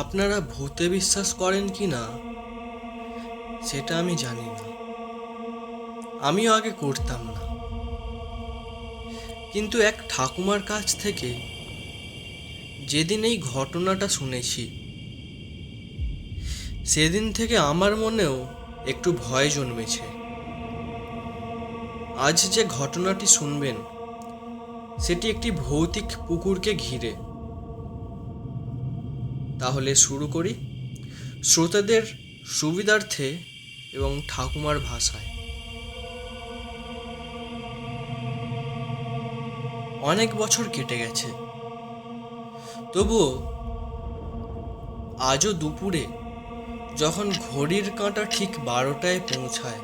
আপনারা ভূতে বিশ্বাস করেন কি না সেটা আমি জানি না। আমিও আগে করতাম না, কিন্তু এক ঠাকুমার কাছ থেকে যেদিন এই ঘটনাটা শুনেছি সেদিন থেকে আমার মনেও একটু ভয় জন্মেছে। আজ যে ঘটনাটি শুনবেন সেটি একটি ভৌতিক পুকুরকে ঘিরে। তাহলে শুরু করি শ্রোতাদের সুবিধার্থে এবং ঠাকুমার ভাষায়। অনেক বছর কেটে গেছে, তবুও আজও দুপুরে যখন ঘড়ির কাঁটা ঠিক 12টায় পৌঁছায়,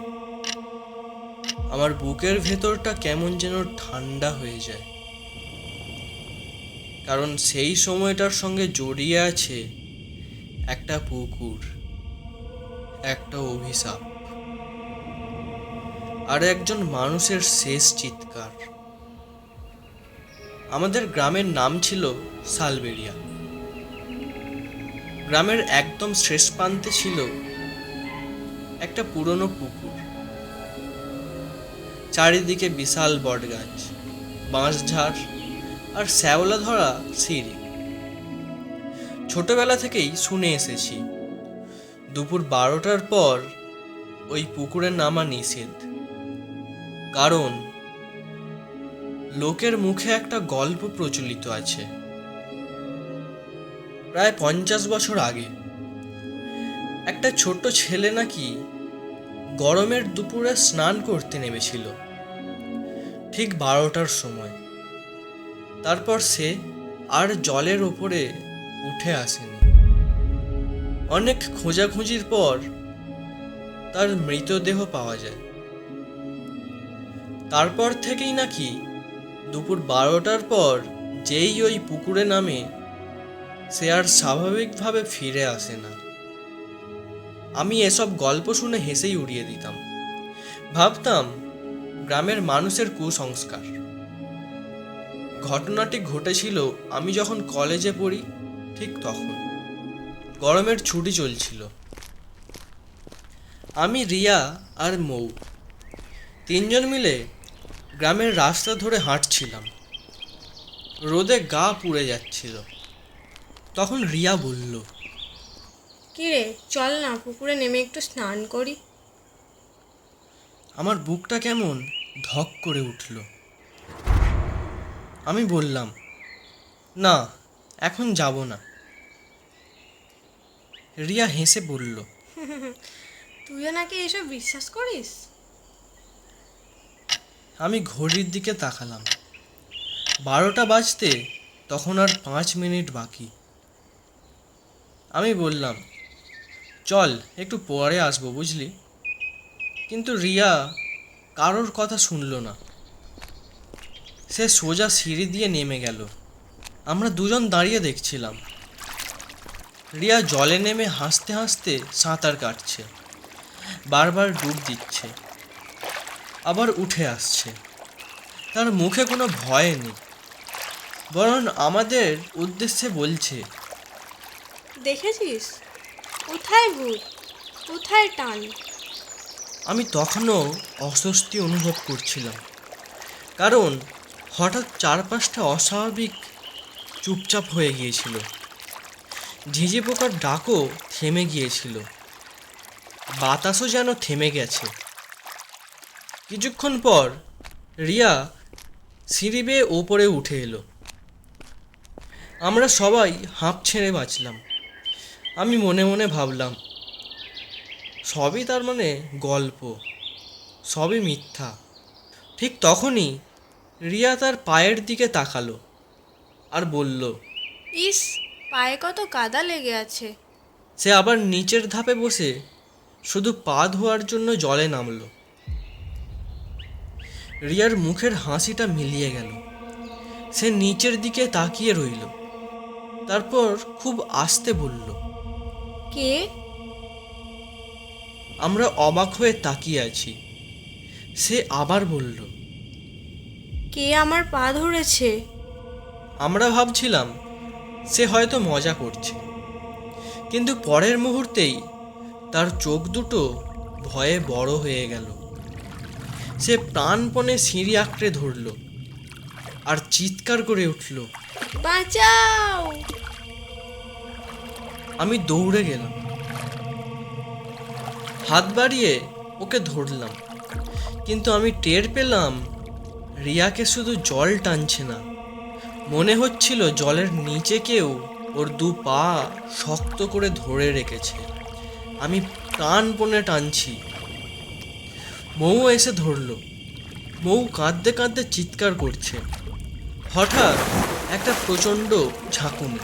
আমার বুকের ভেতরটা কেমন যেন ঠান্ডা হয়ে যায়। কারণ সেই সময়টার সঙ্গে জড়িয়ে আছে একটা পুকুর, একটা অভিশাপ, আর একজন মানুষের শেষ চিৎকার। আমাদের গ্রামের নাম ছিল সালবেরিয়া। গ্রামের একদম শেষ প্রান্তে ছিল একটা পুরনো পুকুর। চারিদিকে বিশাল বটগাছ, বাঁশঝাড় আর শ্যাওলা ধরা সিঁড়ি। ছোটবেলা থেকেই শুনে এসেছি দুপুর 12টার পর ওই পুকুরে নামা নিষেধ। কারণ লোকের মুখে একটা গল্প প্রচলিত আছে। প্রায় 50 বছর আগে একটা ছোট্ট ছেলে নাকি গরমের দুপুরে স্নান করতে নেমেছিল ঠিক 12টার সময়। তারপর সে আর জলের ওপরে উঠে আসেনি। অনেক খোঁজাখুঁজির পর তার মৃতদেহ পাওয়া যায়। তারপর থেকেই নাকি দুপুর 12টার পর যেই ওই পুকুরে নামে সে আর স্বাভাবিকভাবে ফিরে আসে না। আমি এসব গল্প শুনে হেসেই উড়িয়ে দিতাম। ভাবতাম গ্রামের মানুষের কুসংস্কার। ঘটনাটি ঘটেছিল আমি যখন কলেজে পড়ি, ঠিক তখন গরমের ছুটি চলছিল। আমি, রিয়া আর মৌ তিনজন মিলে গ্রামের রাস্তা ধরে হাঁটছিলাম। রোদে গা পুড়ে যাচ্ছিল। তখন রিয়া বলল, কিরে, চল না পুকুরে নেমে একটু স্নান করি। আমার বুকটা কেমন ধক করে উঠল। আমি বললাম, না, এখন যাব না। রিয়া হেসে বলল, তুইও নাকি এসব বিশ্বাস করিস? আমি ঘড়ির দিকে তাকালাম। 12টা বাজতে তখন আর 5 মিনিট বাকি। আমি বললাম, চল একটু পরে আসবো, বুঝলি। কিন্তু রিয়া কারোর কথা শুনল না। সে সোজা সিঁড়ি দিয়ে নেমে গেল। আমরা দুজন দাঁড়িয়ে দেখছিলাম। রিয়া জলে নেমে হাসতে হাসতে সাঁতার কাটছে, বারবার ডুব দিচ্ছে, আবার উঠে আসছে। তার মুখে কোনো ভয় নেই, বরং আমাদের উদ্দেশ্যে বলছে, দেখেছিস? কোথায় ভূত, কোথায় টান? আমি তখনও অস্বস্তি অনুভব করছিলাম। কারণ হঠাৎ চারপাশটা অস্বাভাবিক চুপচাপ হয়ে গিয়েছিল। ঝিঁঝি পোকার ডাকও থেমে গিয়েছিল। বাতাসও যেন থেমে গেছে। কিছুক্ষণ পর রিয়া সিঁড়ি বেয়ে ওপরে উঠে এলো। আমরা সবাই হাঁপ ছেড়ে বাঁচলাম। আমি মনে মনে ভাবলাম, সবই তার মানে গল্প, সবই মিথ্যা। ঠিক তখনই রিয়া তার পায়ের দিকে তাকালো আর বলল, ইস, পায়ে কত কাদা লেগে আছে। সে আবার নিচের ধাপে বসে শুধু পা ধোয়ার জন্য জলে নামলো। রিয়ার মুখের হাসিটা মিলিয়ে গেল। সে নিচের দিকে তাকিয়ে রইল। তারপর খুব আস্তে বলল, কে? আমরা অবাক হয়ে তাকিয়ে আছি। সে আবার বলল, কে আমার পা ধরেছে? আমরা ভাবছিলাম সে হয়তো মজা করছে, কিন্তু পরের মুহূর্তেই তার চোখ দুটো ভয়ে বড় হয়ে গেল। সে প্রাণপণে সিঁড়ি আঁকড়ে ধরল আর চিৎকার করে উঠল, বাঁচাও! আমি দৌড়ে গেলাম, হাত বাড়িয়ে ওকে ধরলাম, কিন্তু আমি টের পেলাম রিয়াকে শুধু জল টানছে না, মনে হচ্ছিল জলের নিচে কেউ ওর দু পা শক্ত করে ধরে রেখেছে। আমি প্রাণপণে টানছি। মৌ এসে ধরল। মৌ কাঁদতে কাঁদতে চিৎকার করছে। হঠাৎ একটা প্রচণ্ড ঝাঁকুনি।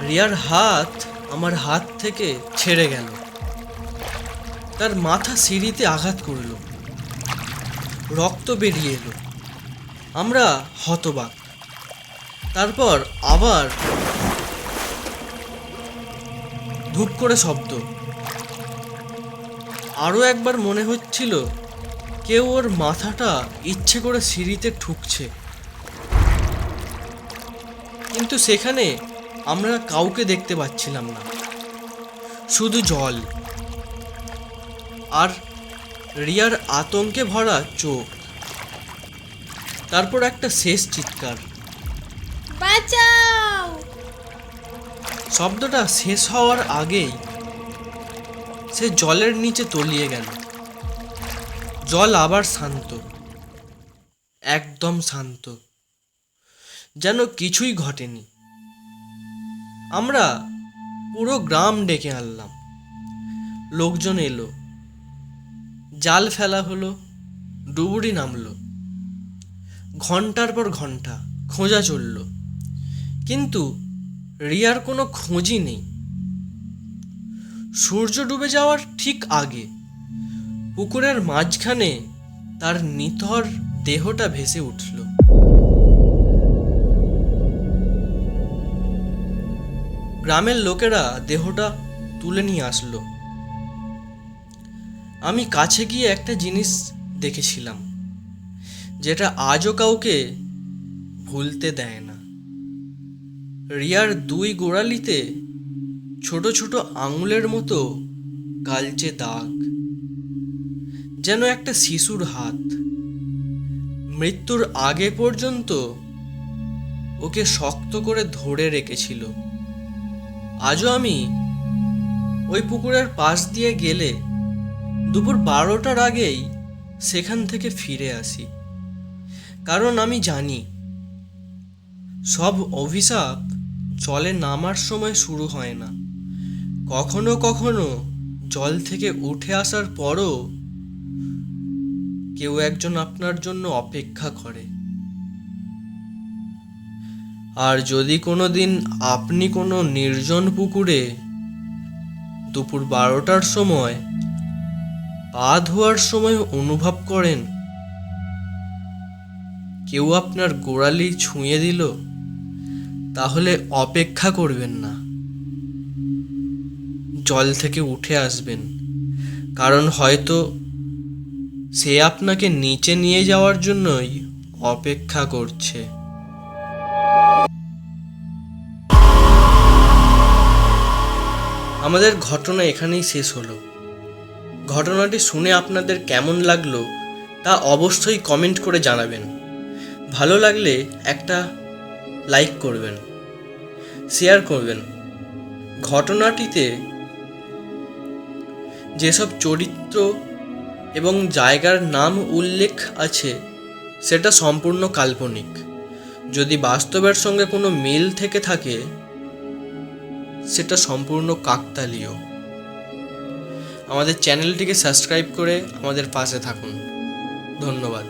রিয়ার হাত আমার হাত থেকে ছেড়ে গেল। তার মাথা সিঁড়িতে আঘাত করল, রক্ত বেরিয়ে এলো। আমরা হতবাক। তারপর আবার ধূপ করে শব্দ। আরও একবার মনে হচ্ছিল কেউ ওর মাথাটা ইচ্ছে করে সিঁড়িতে ঠুকছে, কিন্তু সেখানে আমরা কাউকে দেখতে পাচ্ছিলাম না, শুধু জল আর রিয়ার আতঙ্কে ভরা চোখ। তারপর একটা শেষ চিৎকার। বাঁচাও! শব্দটা শেষ হওয়ার আগেই সে জলের নিচে তলিয়ে গেল। জল আবার শান্ত, একদম শান্ত, যেন কিছুই ঘটেনি। আমরা পুরো গ্রাম ডেকে আনলাম। লোকজন এলো, জাল ফেলা হলো, ডুবুরি নামলো। ঘন্টার পর ঘন্টা খোঁজা চলল, কিন্তু রিয়ার কোনো খোঁজই নেই। সূর্য ডুবে যাওয়ার ঠিক আগে পুকুরের মাঝখানে তার নিথর দেহটা ভেসে উঠল। গ্রামের লোকেরা দেহটা তুলে নিয়ে আসলো। আমি কাছে গিয়ে একটা জিনিস দেখেছিলাম, যেটা আজও কাউকে ভুলতে দেয় না। রিয়ার দুই গোড়ালিতে ছোট ছোট আঙুলের মতো কালচে দাগ, যেন একটা শিশুর হাত মৃত্যুর আগে পর্যন্ত ওকে শক্ত করে ধরে রেখেছিল। আজও আমি ওই পুকুরের পাশ দিয়ে গেলে দুপুর 12টার আগেই সেখান থেকে ফিরে আসি, কারণ আমি জানি সব অভিশাপ জলে নামার সময় শুরু হয় না। কখনো কখনো জল থেকে উঠে আসার পরও কেউ একজন আপনার জন্য অপেক্ষা করে। আর যদি কোনো দিন আপনি কোনো নির্জন পুকুরে দুপুর 12টার সময় পা ধোয়ার সময় অনুভব করেন কেউ আপনার গোড়ালি ছুঁয়ে দিল, তাহলে অপেক্ষা করবেন না, জল থেকে উঠে আসবেন, কারণ হয়তো সে আপনাকে নিচে নিয়ে যাওয়ার জন্যই অপেক্ষা করছে। আমাদের ঘটনা এখানেই শেষ হলো। ঘটনাটি শুনে আপনাদের কেমন লাগলো তা অবশ্যই কমেন্ট করে জানাবেন। ভালো লাগলে একটা লাইক করবেন, শেয়ার করবেন। ঘটনাটিতে যেসব চরিত্র এবং জায়গার নাম উল্লেখ আছে সেটা সম্পূর্ণ কাল্পনিক। যদি বাস্তবের সঙ্গে কোনো মিল থেকে থাকে সেটা সম্পূর্ণ কাকতালীয়। আমাদের চ্যানেলটিকে সাবস্ক্রাইব করে আমাদের পাশে থাকুন। ধন্যবাদ।